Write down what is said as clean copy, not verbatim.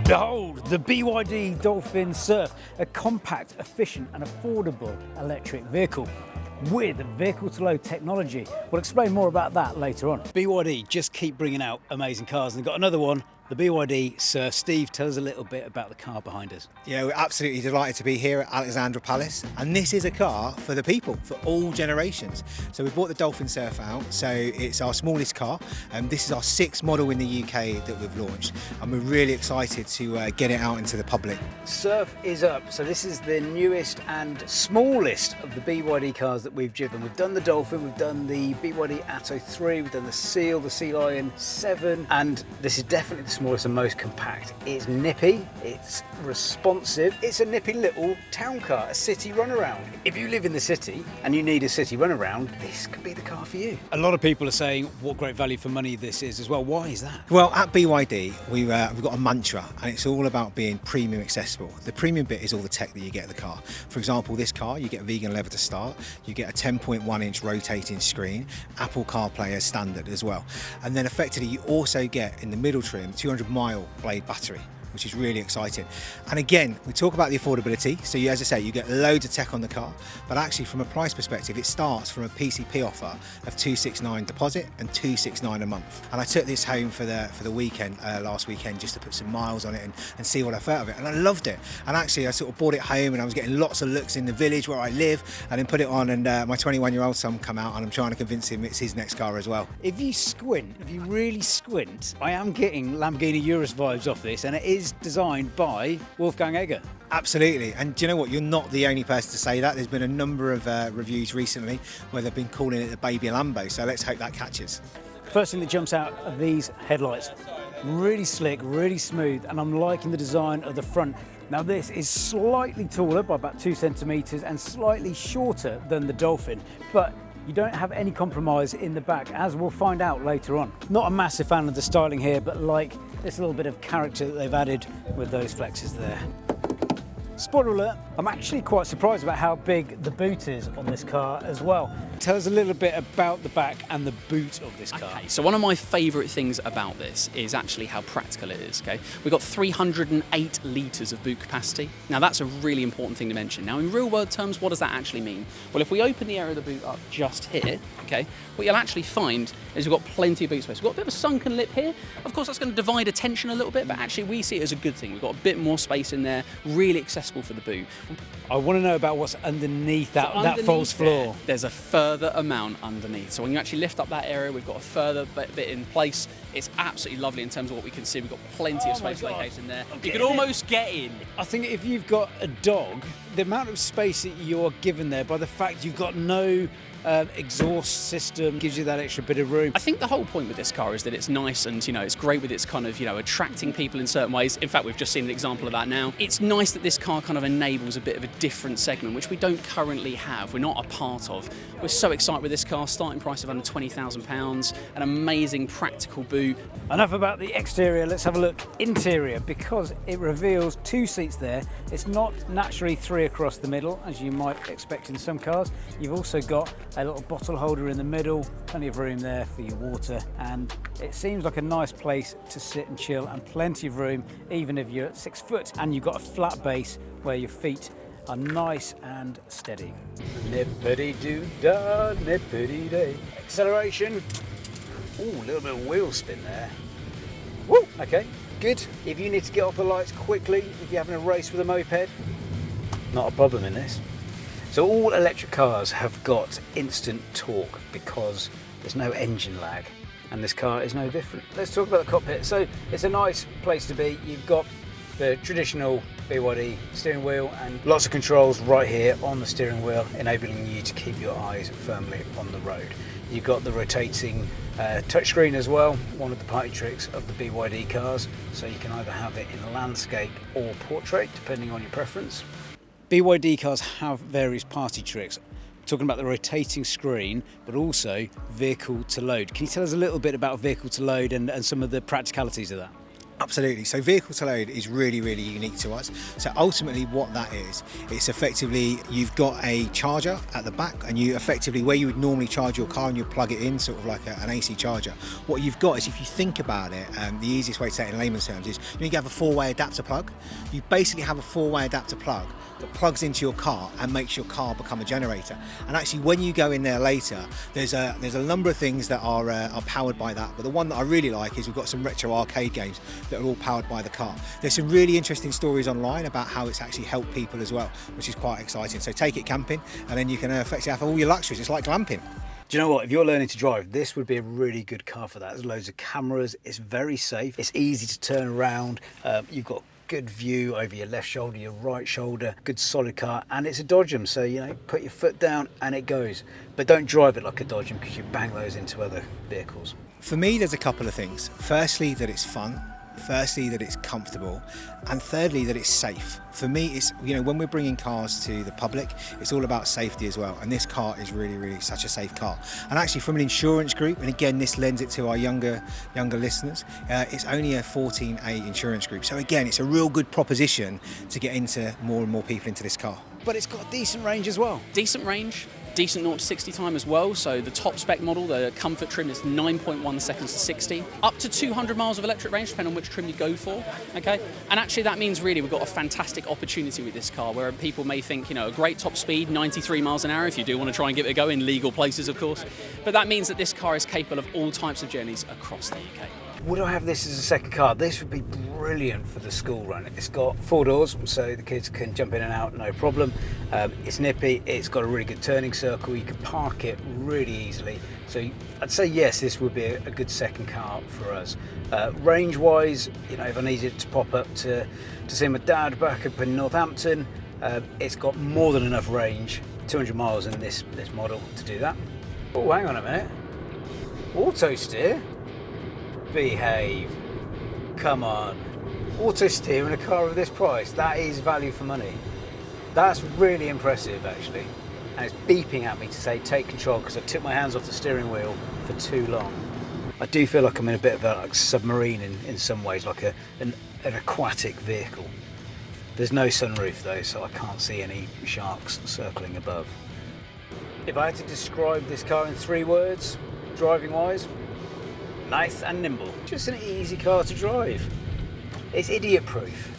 Behold, the BYD Dolphin Surf, a compact, efficient and affordable electric vehicle with vehicle-to-load technology. We'll explain more about that later on. BYD just keep bringing out amazing cars, and they've got another one, the BYD Surf. Steve, tell us a little bit about the car behind us. Yeah, we're absolutely delighted to be here at Alexandra Palace, and this is a car for the people, for all generations. So we brought the Dolphin Surf out, so it's our smallest car, and this is our 6th model in the UK that we've launched, and we're really excited to get it out into the public. Surf is up, so this is the newest and smallest of the BYD cars that we've driven. We've done the Dolphin, we've done the BYD Atto 3, we've done the Seal, the Sea Lion 7, and this is definitely the smallest and most compact. It's nippy, it's responsive, it's a nippy little town car, a city runaround. If you live in the city and you need a city runaround, this could be the car for you. A lot of people are saying what great value for money this is as well. Why is that? Well, at BYD, we've got a mantra, and it's all about being premium accessible. The premium bit is all the tech that you get in the car. For example, this car, you get vegan leather to start, you get a 10.1-inch rotating screen, Apple CarPlay as standard as well. And then effectively, you also get, in the middle trim, 200-mile blade battery, which is really exciting. And again, we talk about the affordability. So as I say, you get loads of tech on the car, but actually from a price perspective, it starts from a PCP offer of $269 deposit and $269 a month. And I took this home for the weekend, last weekend, just to put some miles on it and see what I felt of it. And I loved it. And actually, I sort of brought it home, and I was getting lots of looks in the village where I live, and then put it on, and my 21-year-old son come out, and I'm trying to convince him it's his next car as well. If you squint, if you really squint, I am getting Lamborghini Urus vibes off this, and it is designed by Wolfgang Egger. Absolutely, and do you know what? You're not the only person to say that. There's been a number of reviews recently where they've been calling it the baby Lambo, so let's hope that catches. First thing that jumps out are these headlights. Really slick, really smooth, and I'm liking the design of the front. Now this is slightly taller by about 2 centimetres and slightly shorter than the Dolphin, but you don't have any compromise in the back, as we'll find out later on. Not a massive fan of the styling here, but like this little bit of character that they've added with those flexes there. Spoiler alert, I'm actually quite surprised about how big the boot is on this car as well. Tell us a little bit about the back and the boot of this car. Okay, so one of my favourite things about this is actually how practical it is, okay? We've got 308 litres of boot capacity. Now that's a really important thing to mention. Now in real world terms, what does that actually mean? Well, if we open the area of the boot up just here, okay, what you'll actually find is we've got plenty of boot space. We've got a bit of a sunken lip here. Of course, that's going to divide attention a little bit, but actually we see it as a good thing. We've got a bit more space in there, really accessible for the boot. I want to know about what's underneath that false floor. There's a further amount underneath. So when you actually lift up that area, we've got a further bit in place. It's absolutely lovely in terms of what we can see. We've got plenty of space located in there. You could almost get in. I think if you've got a dog, the amount of space that you're given there by the fact you've got no exhaust system gives you that extra bit of room. I think the whole point with this car is that it's nice and, it's great with its kind of, attracting people in certain ways. In fact, we've just seen an example of that now. It's nice that this car kind of enables a bit of a different segment, which we don't currently have. We're not a part of. We're so excited with this car, starting price of under £20,000, an amazing practical boot. Enough about the exterior, let's have a look interior, because it reveals 2 seats there. It's not naturally 3 across the middle, as you might expect in some cars. You've also got a little bottle holder in the middle, plenty of room there for your water, and it seems like a nice place to sit and chill, and plenty of room even if you're at 6 foot, and you've got a flat base where your feet are nice and steady. Nippity-doo-dah, nippity-day. Acceleration. Ooh, a little bit of wheel spin there. Woo, okay, good. If you need to get off the lights quickly, if you're having a race with a moped, not a problem in this. So all electric cars have got instant torque because there's no engine lag, and this car is no different. Let's talk about the cockpit. So it's a nice place to be. You've got the traditional BYD steering wheel and lots of controls right here on the steering wheel, enabling you to keep your eyes firmly on the road. You've got the rotating touchscreen as well, one of the party tricks of the BYD cars, so you can either have it in landscape or portrait, depending on your preference. BYD cars have various party tricks. We're talking about the rotating screen, but also vehicle to load. Can you tell us a little bit about vehicle to load and some of the practicalities of that? Absolutely. So vehicle to load is really, really unique to us. So ultimately what that is, it's effectively you've got a charger at the back, and you effectively, where you would normally charge your car and you plug it in, sort of like an AC charger, what you've got is, if you think about it, the easiest way to say it in layman's terms is you have a 4-way adapter plug. You basically have a 4-way adapter plug that plugs into your car and makes your car become a generator. And actually when you go in there later, there's a number of things that are powered by that, but the one that I really like is we've got some retro arcade games that are all powered by the car. There's some really interesting stories online about how it's actually helped people as well, which is quite exciting. So take it camping, and then you can effectively have all your luxuries. It's like glamping. Do you know what? If you're learning to drive, this would be a really good car for that. There's loads of cameras. It's very safe. It's easy to turn around. You've got good view over your left shoulder, your right shoulder, good solid car, and it's a Dodgem, so you know, put your foot down and it goes. But don't drive it like a Dodgem, because you bang those into other vehicles. For me, there's a couple of things. Firstly, that it's fun. Firstly, that it's comfortable, and thirdly, that it's safe. For me, it's, you know, when we're bringing cars to the public, it's all about safety as well, and this car is really, really such a safe car. And actually, from an insurance group, and again, this lends it to our younger listeners, it's only a 14A insurance group. So again, it's a real good proposition to get into more and more people into this car. But it's got a decent range as well. Decent range, decent 0 to 60 time as well. So the top spec model, the comfort trim, is 9.1 seconds to 60, up to 200 miles of electric range, depending on which trim you go for. Okay, and actually that means really we've got a fantastic opportunity with this car, where people may think, you know, a great top speed, 93 miles an hour, if you do want to try and give it a go in legal places, of course. But that means that this car is capable of all types of journeys across the UK. Would I have this as a second car? This would be brilliant for the school run. It's got 4 doors, so the kids can jump in and out, no problem. It's nippy, it's got a really good turning circle, you can park it really easily. So I'd say yes, this would be a good second car for us. Range-wise, you know, if I needed to pop up to see my dad back up in Northampton, it's got more than enough range, 200 miles in this model to do that. Oh, hang on a minute. Auto steer? Behave. Come on. Auto steer in a car of this price, that is value for money. That's really impressive, actually. And it's beeping at me to say take control, because I took my hands off the steering wheel for too long. I do feel like I'm in a bit of a submarine in some ways, like an aquatic vehicle. There's no sunroof though, so I can't see any sharks circling above. If I had to describe this car in 3 words, driving wise, nice and nimble. Just an easy car to drive. It's idiot proof.